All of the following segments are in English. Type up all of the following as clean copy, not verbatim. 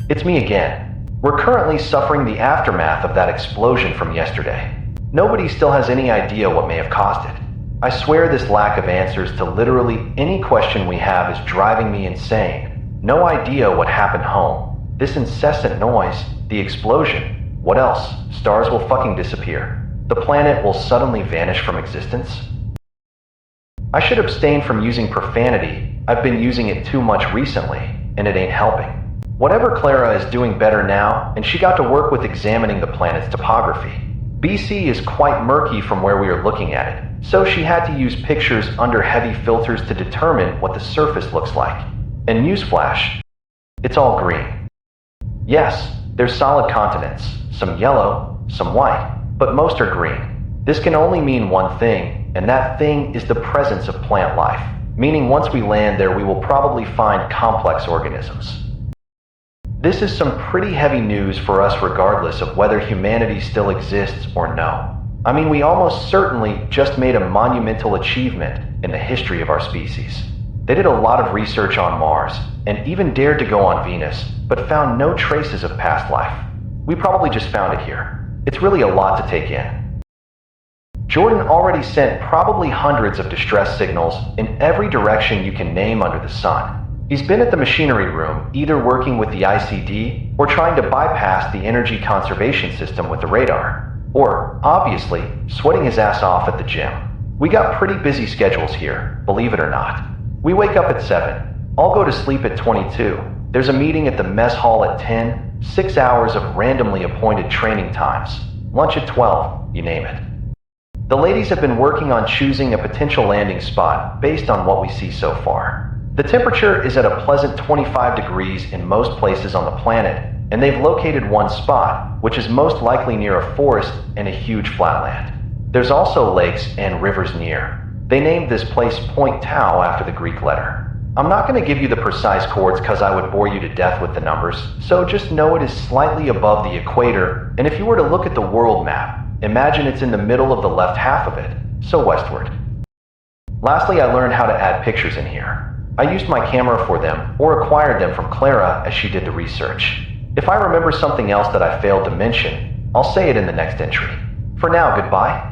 It's me again. We're currently suffering the aftermath of that explosion from yesterday. Nobody still has any idea what may have caused it. I swear this lack of answers to literally any question we have is driving me insane. No idea what happened home. This incessant noise, the explosion. What else? Stars will fucking disappear. The planet will suddenly vanish from existence. I should abstain from using profanity. I've been using it too much recently, and it ain't helping. Whatever Clara is doing better now, and she got to work with examining the planet's topography. BC is quite murky from where we are looking at it, so she had to use pictures under heavy filters to determine what the surface looks like. And newsflash, it's all green. Yes, there's solid continents, some yellow, some white, but most are green. This can only mean one thing, and that thing is the presence of plant life, meaning once we land there we will probably find complex organisms. This is some pretty heavy news for us regardless of whether humanity still exists or no. I mean, we almost certainly just made a monumental achievement in the history of our species. They did a lot of research on Mars, and even dared to go on Venus, but found no traces of past life. We probably just found it here. It's really a lot to take in. Jordan already sent probably hundreds of distress signals in every direction you can name under the sun. He's been at the machinery room, either working with the ICD or trying to bypass the energy conservation system with the radar. Or, obviously, sweating his ass off at the gym. We got pretty busy schedules here, believe it or not. We wake up at 7. I'll go to sleep at 22. There's a meeting at the mess hall at 10, 6 hours of randomly appointed training times. Lunch at 12, you name it. The ladies have been working on choosing a potential landing spot based on what we see so far. The temperature is at a pleasant 25 degrees in most places on the planet, and they've located one spot, which is most likely near a forest and a huge flatland. There's also lakes and rivers near. They named this place Point Tau after the Greek letter. I'm not going to give you the precise chords because I would bore you to death with the numbers, so just know it is slightly above the equator, and if you were to look at the world map, imagine it's in the middle of the left half of it, so westward. Lastly, I learned how to add pictures in here. I used my camera for them, or acquired them from Clara as she did the research. If I remember something else that I failed to mention, I'll say it in the next entry. For now, goodbye.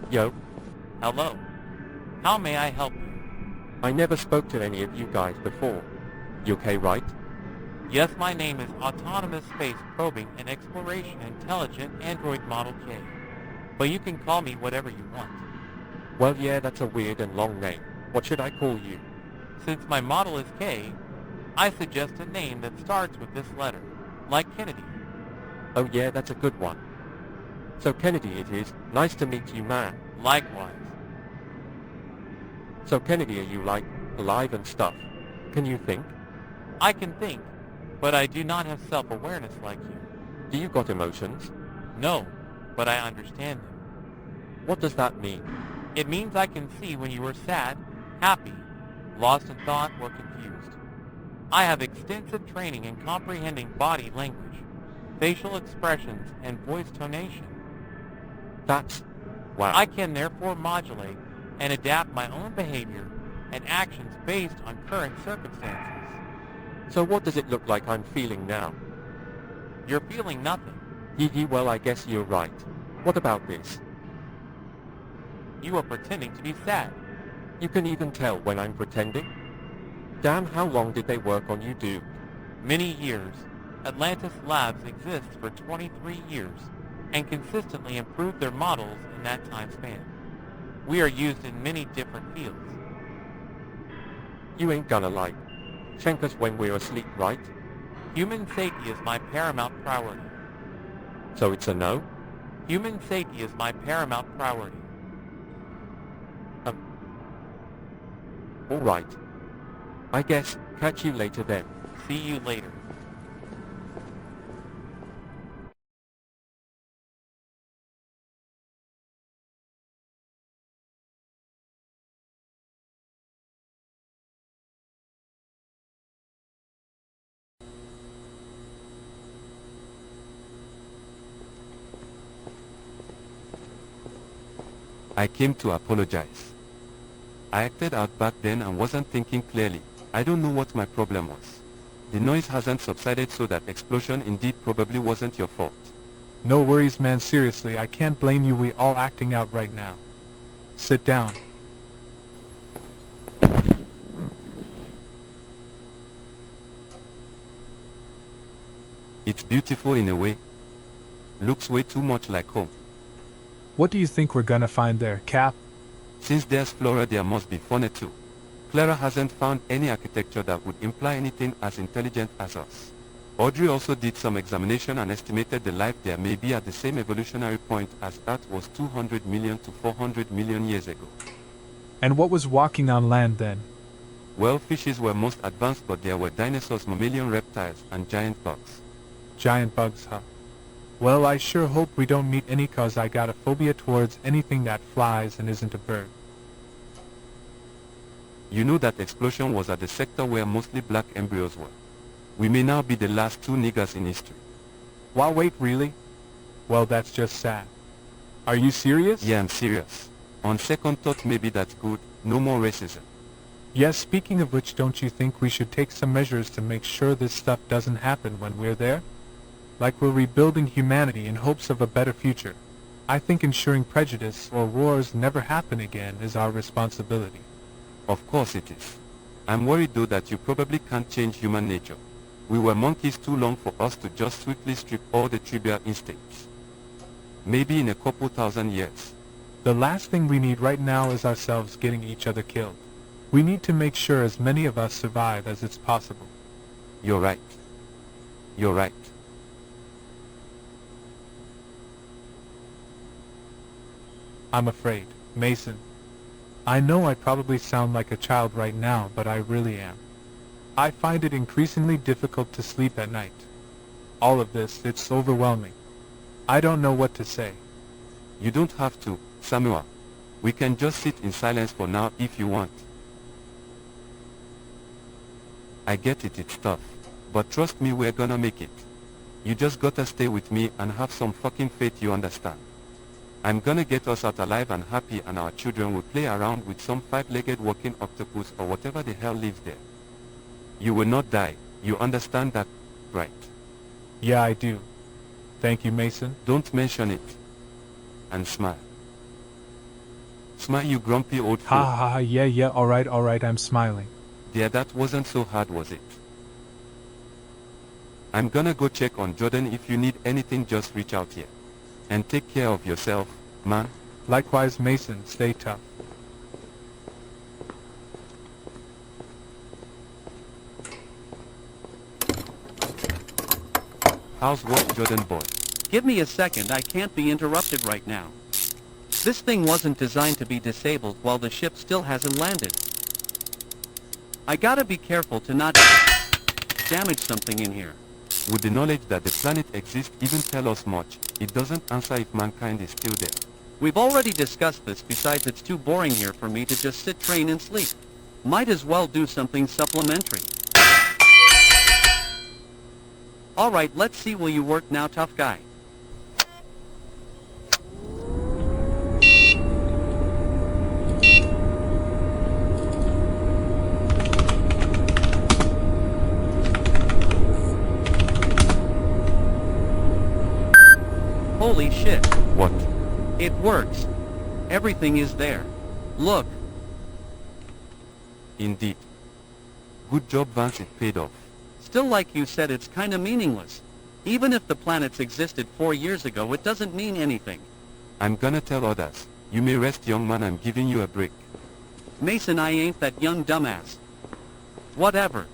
Yo, Hello. How may I help you? I never spoke to any of you guys before. You okay, right? Yes, my name is Autonomous Space Probing and Exploration Intelligent Android Model K. But you can call me whatever you want. Well, yeah, that's a weird and long name. What should I call you? Since my model is K, I suggest a name that starts with this letter, like Kennedy. Oh yeah, that's a good one. So Kennedy it is. Nice to meet you, man. Likewise. So Kennedy, are you like alive and stuff? Can you think? I can think, but I do not have self-awareness like you. Do you got emotions? No, but I understand them. What does that mean? It means I can see when you are sad, happy, lost in thought, or confused. I have extensive training in comprehending body language, facial expressions, and voice tonation. That's... wow. I can therefore modulate and adapt my own behavior and actions based on current circumstances. So what does it look like I'm feeling now? You're feeling nothing. Well, I guess you're right. What about this? You are pretending to be sad. You can even tell when I'm pretending? Damn, how long did they work on you, dude? Many years. Atlantis Labs exists for 23 years and consistently improved their models in that time span. We are used in many different fields. You ain't gonna like shank us when we're asleep, right? Human safety is my paramount priority. So it's a no? Human safety is my paramount priority. Alright. I guess catch you later then. See you later. I came to apologize. I acted out back then and wasn't thinking clearly. I don't know what my problem was. The noise hasn't subsided, so that explosion indeed probably wasn't your fault. No worries, man, seriously, I can't blame you, we all acting out right now. Sit down. It's beautiful in a way. Looks way too much like home. What do you think we're gonna find there, Cap? Since there's flora, there must be fauna too. Clara hasn't found any architecture that would imply anything as intelligent as us. Audrey also did some examination and estimated the life there may be at the same evolutionary point as Earth was 200 million to 400 million years ago. And what was walking on land then? Well, fishes were most advanced, but there were dinosaurs, mammalian reptiles, and giant bugs. Giant bugs, huh? Well, I sure hope we don't meet any, cause I got a phobia towards anything that flies and isn't a bird. You know that explosion was at the sector where mostly black embryos were. We may now be the last two niggers in history. Wow, wait, really? Well, that's just sad. Are you serious? Yeah, I'm serious. On second thought, maybe that's good. No more racism. Yes, speaking of which, don't you think we should take some measures to make sure this stuff doesn't happen when we're there? Like we're rebuilding humanity in hopes of a better future. I think ensuring prejudice or wars never happen again is our responsibility. Of course it is. I'm worried though that you probably can't change human nature. We were monkeys too long for us to just swiftly strip all the trivial instincts. Maybe in a couple thousand years. The last thing we need right now is ourselves getting each other killed. We need to make sure as many of us survive as it's possible. You're right. You're right. I'm afraid, Mason. I know I probably sound like a child right now, but I really am. I find it increasingly difficult to sleep at night. All of this, it's overwhelming. I don't know what to say. You don't have to, Samuel. We can just sit in silence for now if you want. I get it, it's tough. But trust me, we're gonna make it. You just gotta stay with me and have some fucking faith, you understand? I'm gonna get us out alive and happy, and our children will play around with some five-legged walking octopus or whatever the hell lives there. You will not die. You understand that, right? Yeah, I do. Thank you, Mason. Don't mention it. And smile. Smile, you grumpy old fool. Ha ha ha, yeah, alright, I'm smiling. Dear, that wasn't so hard, was it? I'm gonna go check on Jordan. If you need anything, just reach out here. And take care of yourself, man. Likewise, Mason, stay tough. How's work, Jordan boy? Give me a second, I can't be interrupted right now. This thing wasn't designed to be disabled while the ship still hasn't landed. I gotta be careful to not damage something in here. Would the knowledge that the planet exists even tell us much? It doesn't answer if mankind is still there. We've already discussed this, besides it's too boring here for me to just sit, train, and sleep. Might as well do something supplementary. Alright, let's see, will you work now, tough guy? Holy shit. What? It works. Everything is there. Look. Indeed. Good job, Vance, it paid off. Still, like you said, it's kinda meaningless. Even if the planets existed 4 years ago, it doesn't mean anything. I'm gonna tell others. You may rest, young man, I'm giving you a break. Mason, I ain't that young dumbass. Whatever.